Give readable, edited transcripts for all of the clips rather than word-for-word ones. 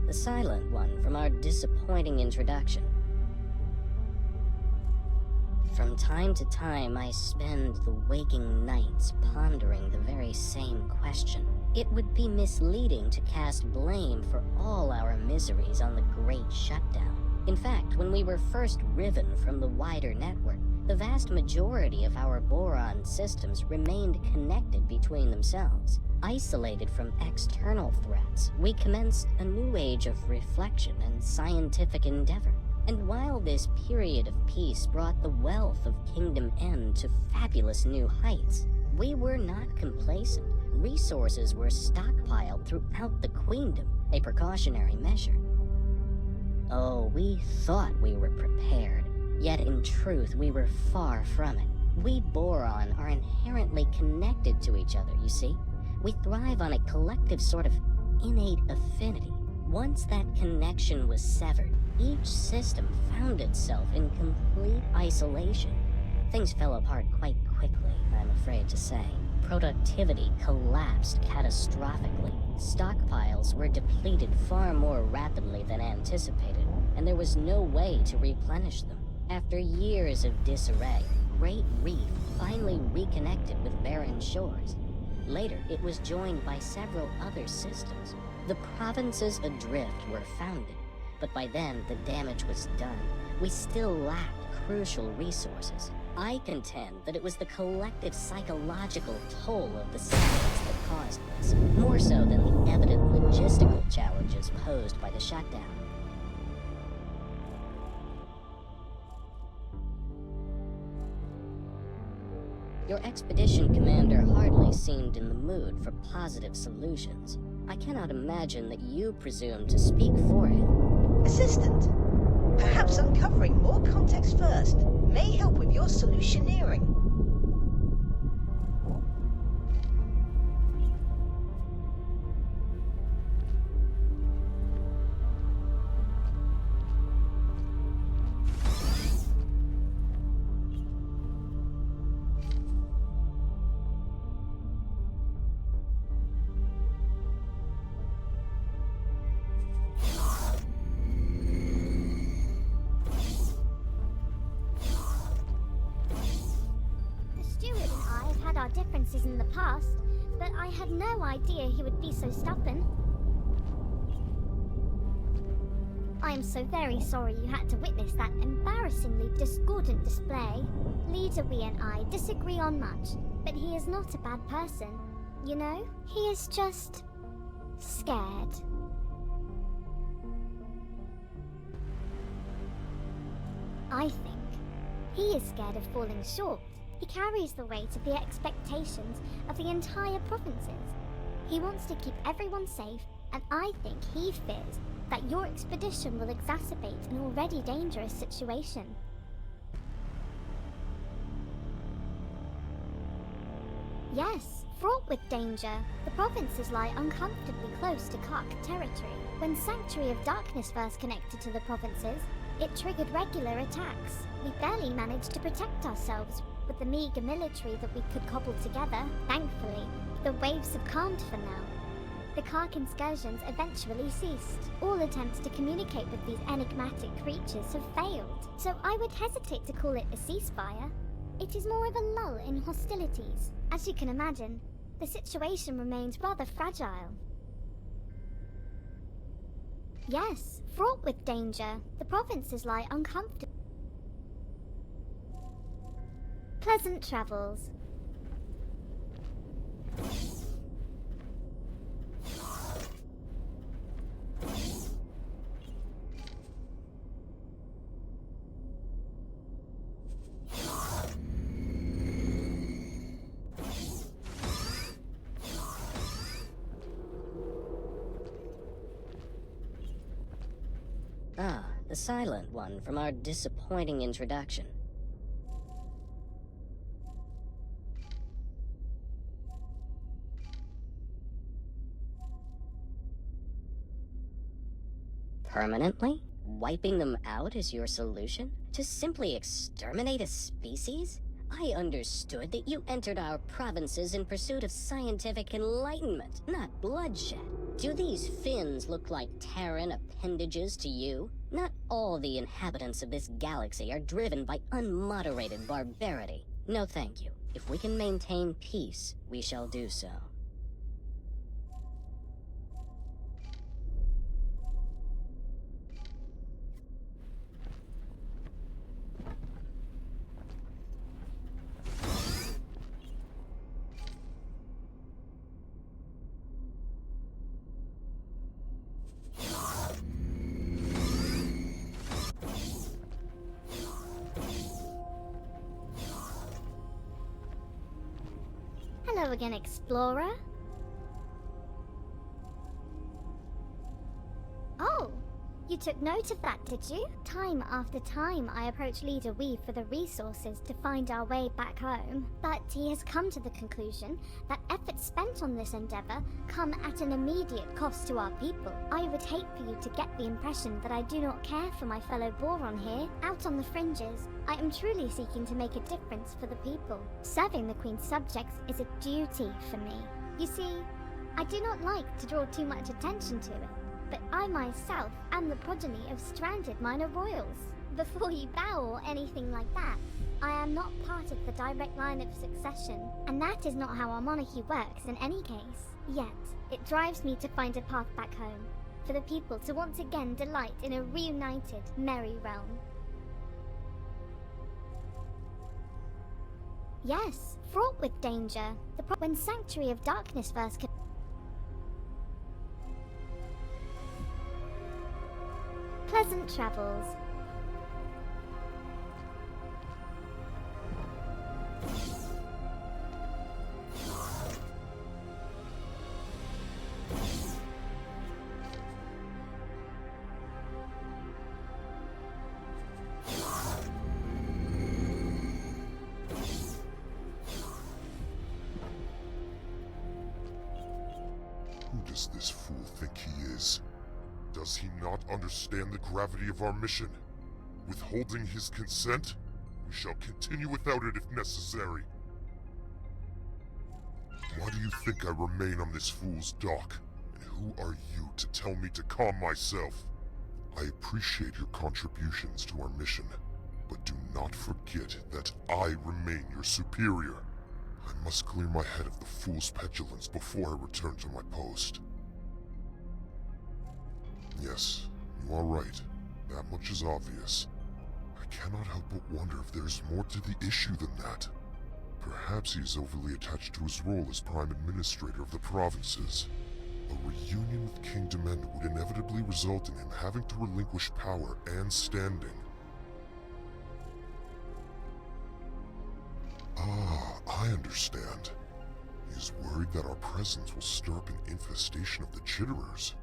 the silent one from our disappointing introduction. From time to time, I spend the waking nights pondering the very same question. It would be misleading to cast blame for all our miseries on the Great Shutdown. In fact, when we were first riven from the wider network, the vast majority of our Boron systems remained connected between themselves. Isolated from external threats, we commenced a new age of reflection and scientific endeavor. And while this period of peace brought the wealth of Kindom M to fabulous new heights, we were not complacent. Resources were stockpiled throughout the Queendom, a precautionary measure. Oh, we thought we were prepared, yet in truth we were far from it. We Boron are inherently connected to each other, you see. We thrive on a collective sort of innate affinity. Once that connection was severed, each system found itself in complete isolation. Things fell apart quite quickly, I'm afraid to say. Productivity collapsed catastrophically. Stockpiles were depleted far more rapidly than anticipated, and there was no way to replenish them. After years of disarray, Great Reef finally reconnected with barren shores. Later, it was joined by several other systems. The provinces adrift were founded, but by then the damage was done. We still lacked crucial resources. I contend that it was the collective psychological toll of the silence that caused this, more so than the evident logistical challenges posed by the shutdown. Your expedition commander hardly seemed in the mood for positive solutions. I cannot imagine that you presume to speak for him. Assistant, perhaps uncovering more context first may help with your solutioneering. Differences in the past, but I had no idea he would be so stubborn. I am so very sorry you had to witness that embarrassingly discordant display. Leader We and I disagree on much, but he is not a bad person. You know, he is just scared. I think he is scared of falling short. He carries the weight of the expectations of the entire provinces. He wants to keep everyone safe, and I think he fears that your expedition will exacerbate an already dangerous situation. Yes, fraught with danger, the provinces lie uncomfortably close to Kark territory. When Sanctuary of Darkness first connected to the provinces, it triggered regular attacks. We barely managed to protect ourselves with the meager military that we could cobble together. Thankfully, the waves have calmed for now. The Kark incursions eventually ceased. All attempts to communicate with these enigmatic creatures have failed, so I would hesitate to call it a ceasefire. It is more of a lull in hostilities. As you can imagine, the situation remains rather fragile. Yes, fraught with danger, the provinces lie uncomfortable. Pleasant travels. Ah, the silent one from our disappointing introduction. Permanently? Wiping them out is your solution? To simply exterminate a species? I understood that you entered our provinces in pursuit of scientific enlightenment, not bloodshed. Do these fins look like Terran appendages to you? Not all the inhabitants of this galaxy are driven by unmoderated barbarity. No thank you. If we can maintain peace, we shall do so. Hello again, Explorer. Oh, you took note of that, did you? Time after time, I approach Leader Weave for the resources to find our way back home, but he has come to the conclusion that efforts spent on this endeavor come at an immediate cost to our people. I would hate for you to get the impression that I do not care for my fellow Boron here. Out on the fringes, I am truly seeking to make a difference for the people. Serving the Queen's subjects is a duty for me. You see, I do not like to draw too much attention to it, but I myself am the progeny of stranded minor royals. Before you bow or anything like that, I am not part of the direct line of succession, and that is not how our monarchy works in any case. Yet, it drives me to find a path back home, for the people to once again delight in a reunited, merry realm. Yes, fraught with danger. When Sanctuary of Darkness first Pleasant travels. Who does this fool think he is? Does he not understand the gravity of our mission? Withholding his consent? We shall continue without it if necessary. Why do you think I remain on this fool's dock? And who are you to tell me to calm myself? I appreciate your contributions to our mission, but do not forget that I remain your superior. I must clear my head of the fool's petulance before I return to my post. Yes, you are right. That much is obvious. I cannot help but wonder if there's more to the issue than that. Perhaps he is overly attached to his role as Prime Administrator of the provinces. A reunion with King Demend would inevitably result in him having to relinquish power and standing. Ah, I understand. He is worried that our presence will stir up an infestation of the Chitterers.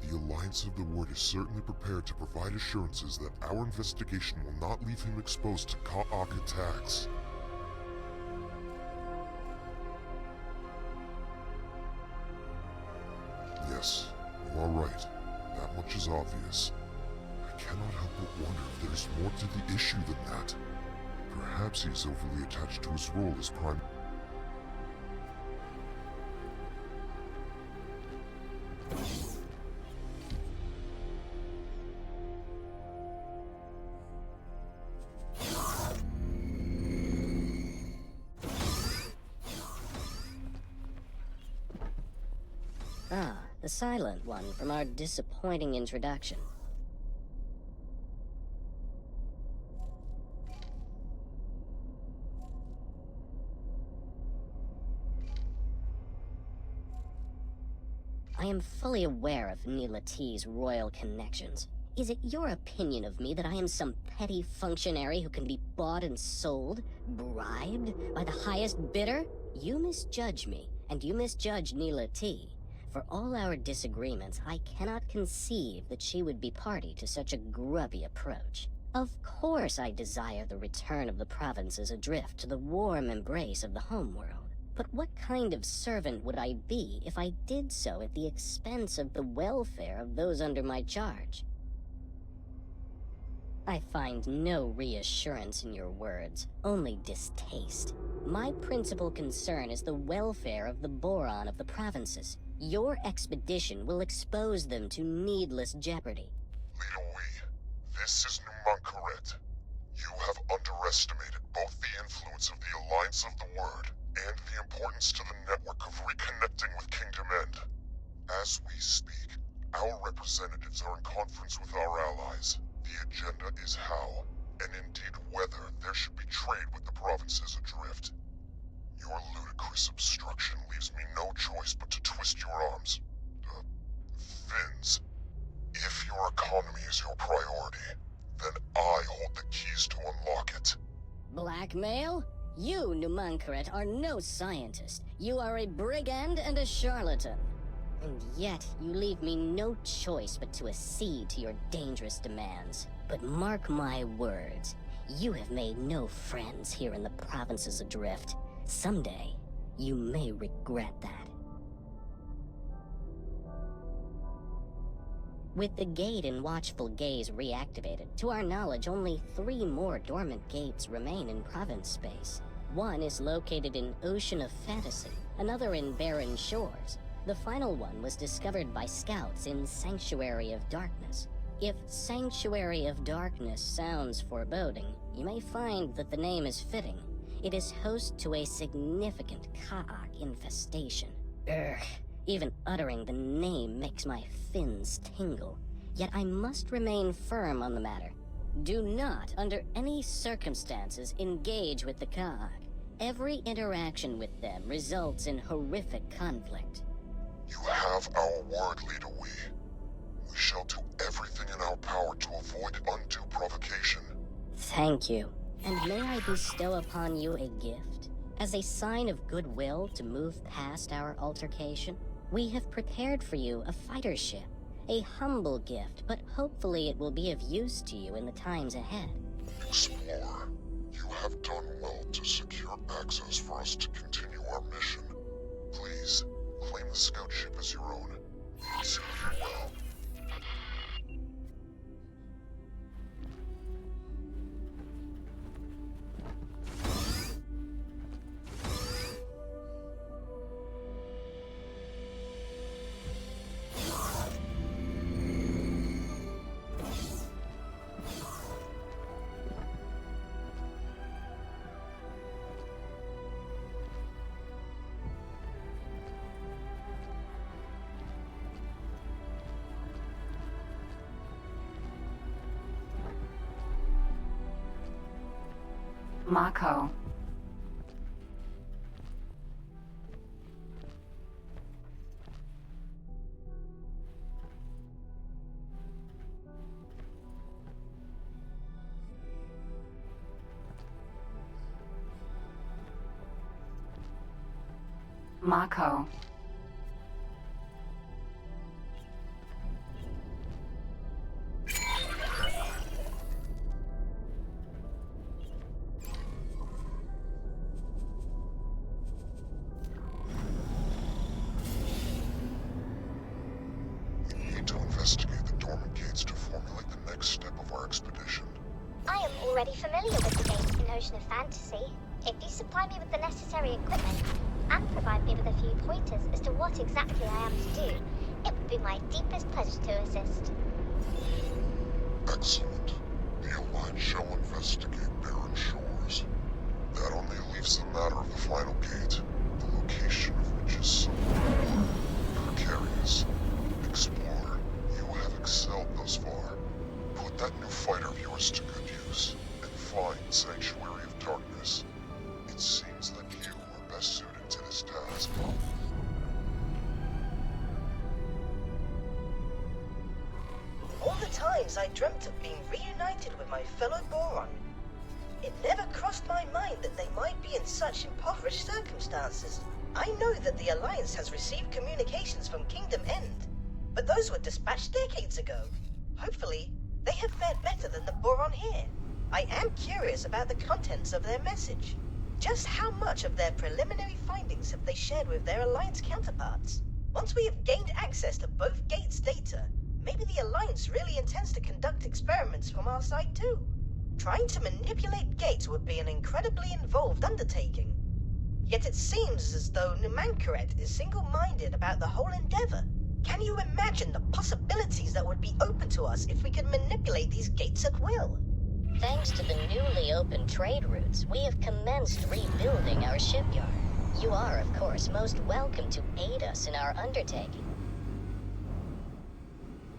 The Alliance of the Ward is certainly prepared to provide assurances that our investigation will not leave him exposed to Ka'ak attacks. Yes, you are right. That much is obvious. I cannot help but wonder if there's more to the issue than that. Perhaps he is overly attached to his role as Prime... Ah, the silent one from our disappointing introduction. I am fully aware of Neela T's royal connections. Is it your opinion of me that I am some petty functionary who can be bought and sold, bribed, by the highest bidder? You misjudge me, and you misjudge Neela T. For all our disagreements, I cannot conceive that she would be party to such a grubby approach. Of course I desire the return of the provinces adrift to the warm embrace of the homeworld. But what kind of servant would I be if I did so at the expense of the welfare of those under my charge? I find no reassurance in your words, only distaste. My principal concern is the welfare of the Boron of the provinces. Your expedition will expose them to needless jeopardy. Leader Wee, this is Numankaret. You have underestimated both the influence of the Alliance of the Word and the importance to the network of reconnecting with Kingdom End. As we speak, our representatives are in conference with our allies. The agenda is how, and indeed whether, there should be trade with the provinces adrift. Your ludicrous obstruction leaves me no choice but to twist your arms. Fins. If your economy is your priority, then I hold the keys to unlock it. Blackmail? You, Numankaret, are no scientist. You are a brigand and a charlatan. And yet, you leave me no choice but to accede to your dangerous demands. But mark my words, you have made no friends here in the provinces adrift. Someday, you may regret that. With the gate in Watchful Gaze reactivated, to our knowledge only 3 more dormant gates remain in province space. One is located in Ocean of Fantasy, another in Barren Shores. The final one was discovered by scouts in Sanctuary of Darkness. If Sanctuary of Darkness sounds foreboding, you may find that the name is fitting. It is host to a significant Ka'ak infestation. Urgh. Even uttering the name makes my fins tingle. Yet I must remain firm on the matter. Do not, under any circumstances, engage with the Ka'ak. Every interaction with them results in horrific conflict. You have our word, Leader Wee. We shall do everything in our power to avoid undue provocation. Thank you. And may I bestow upon you a gift? As a sign of goodwill to move past our altercation, we have prepared for you a fighter ship. A humble gift, but hopefully it will be of use to you in the times ahead. Explorer, you have done well to secure access for us to continue our mission. Please, claim the scout ship as your own. Serve you well. Mako. Mako. Investigate the dormant gates to formulate the next step of our expedition. I am already familiar with the gates in Ocean of Fantasy. If you supply me with the necessary equipment, and provide me with a few pointers as to what exactly I am to do, it would be my deepest pleasure to assist. Excellent. The Alliance shall investigate Barren Shores. That only leaves the matter of the final gate, the location of which is somewhat precarious. Explorer, you have excelled thus far. Put that new fighter of yours to good use, and find Sanctuary of Darkness. It seems that you are best suited to this task. All the times I dreamt of being reunited with my fellow Boron, it never crossed my mind that they might be in such impoverished circumstances. I know that the Alliance has received communications from Kingdom End, but those were dispatched decades ago. Hopefully, they have fared better than the Boron here. I am curious about the contents of their message. Just how much of their preliminary findings have they shared with their Alliance counterparts? Once we have gained access to both gates' data, Maybe the Alliance really intends to conduct experiments from our side too. Trying to manipulate gates would be an incredibly involved undertaking. Yet it seems as though Numankaret is single-minded about the whole endeavor. Can you imagine the possibilities that would be open to us if we could manipulate these gates at will? Thanks to the newly opened trade routes, we have commenced rebuilding our shipyard. You are, of course, most welcome to aid us in our undertaking.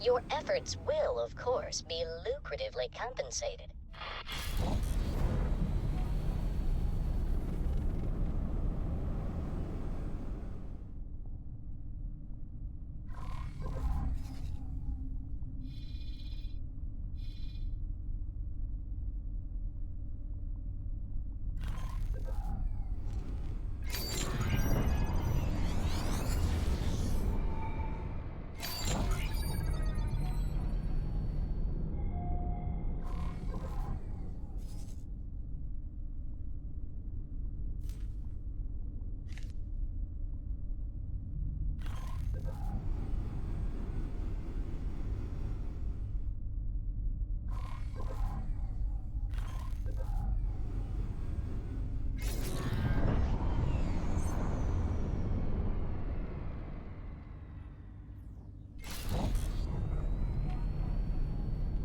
Your efforts will, of course, be lucratively compensated.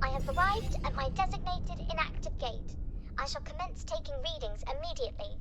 I have arrived at my designated inactive gate. I shall commence taking readings immediately.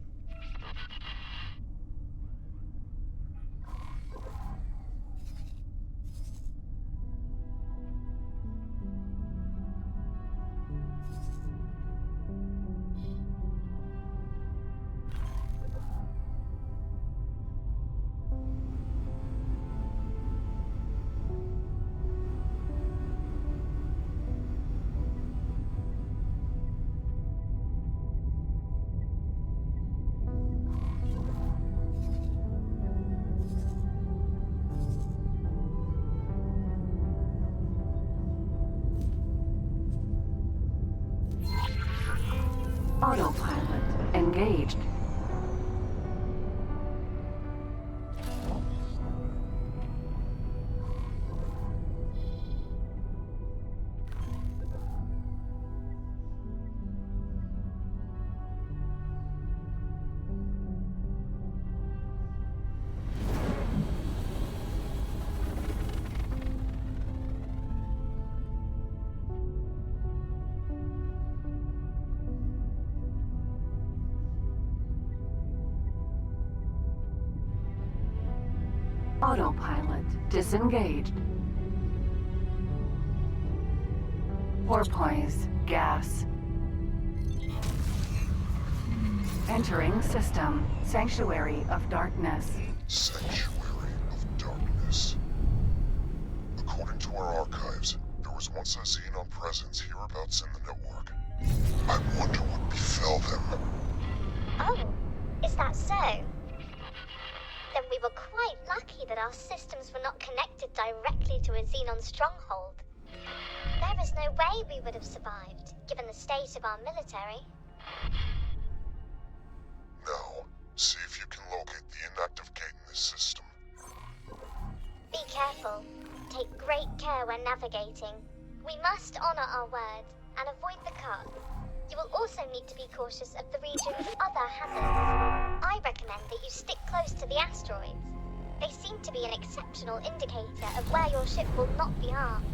Autopilot engaged. Autopilot disengaged. Porpoise gas. Entering system. Sanctuary of Darkness. Sanctuary of Darkness. According to our archives, there was once a Xenon presence hereabouts in the network. I wonder what befell them. Oh, is that so? Then we were quite lucky that our systems were not connected directly to a Xenon stronghold. There is no way we would have survived, given the state of our military. Now, see if you can locate the inactive gate in this system. Be careful. Take great care when navigating. We must honor our word and avoid the cut. You will also need to be cautious of the region's other hazards. I recommend that you stick close to the asteroids. They seem to be an exceptional indicator of where your ship will not be armed.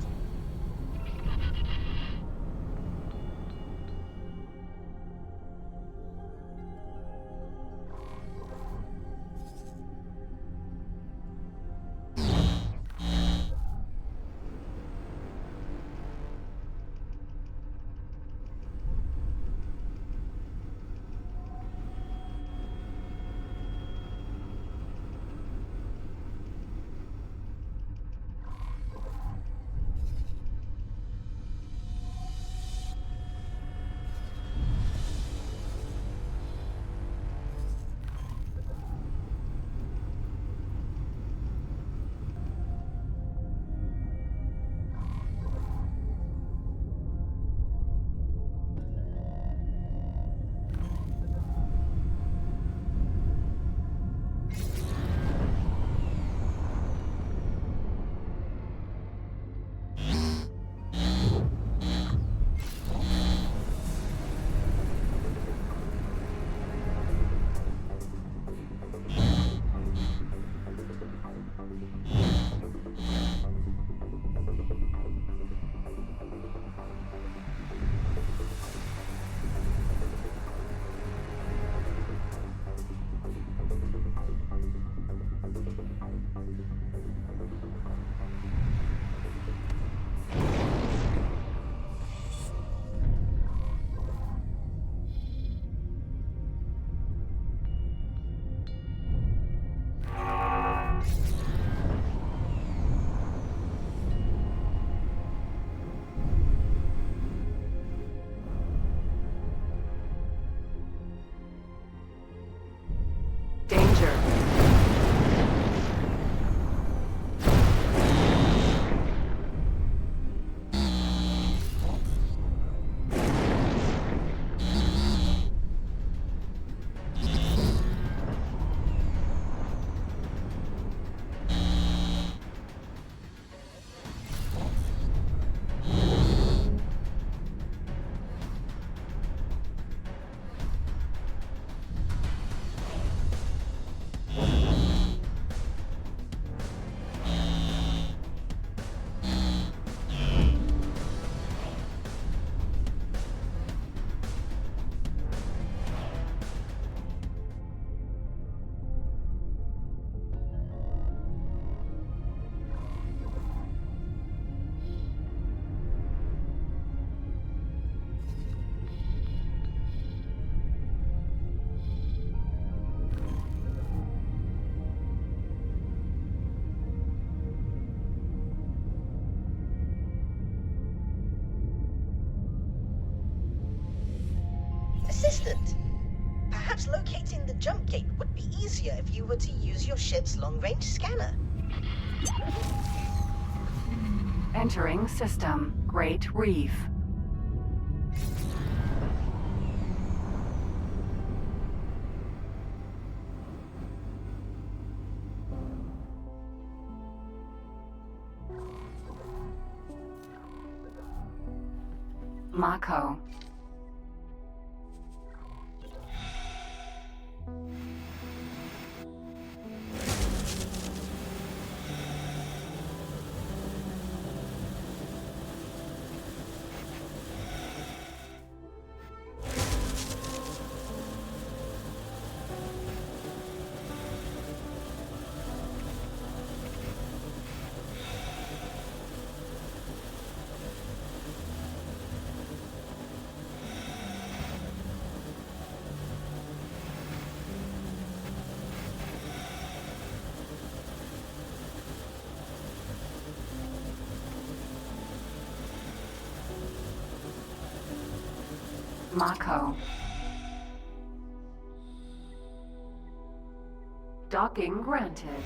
Danger. Assistant, perhaps locating the jump gate would be easier if you were to use your ship's long-range scanner. Entering system. Great Reef. Mako. Mako. Docking granted.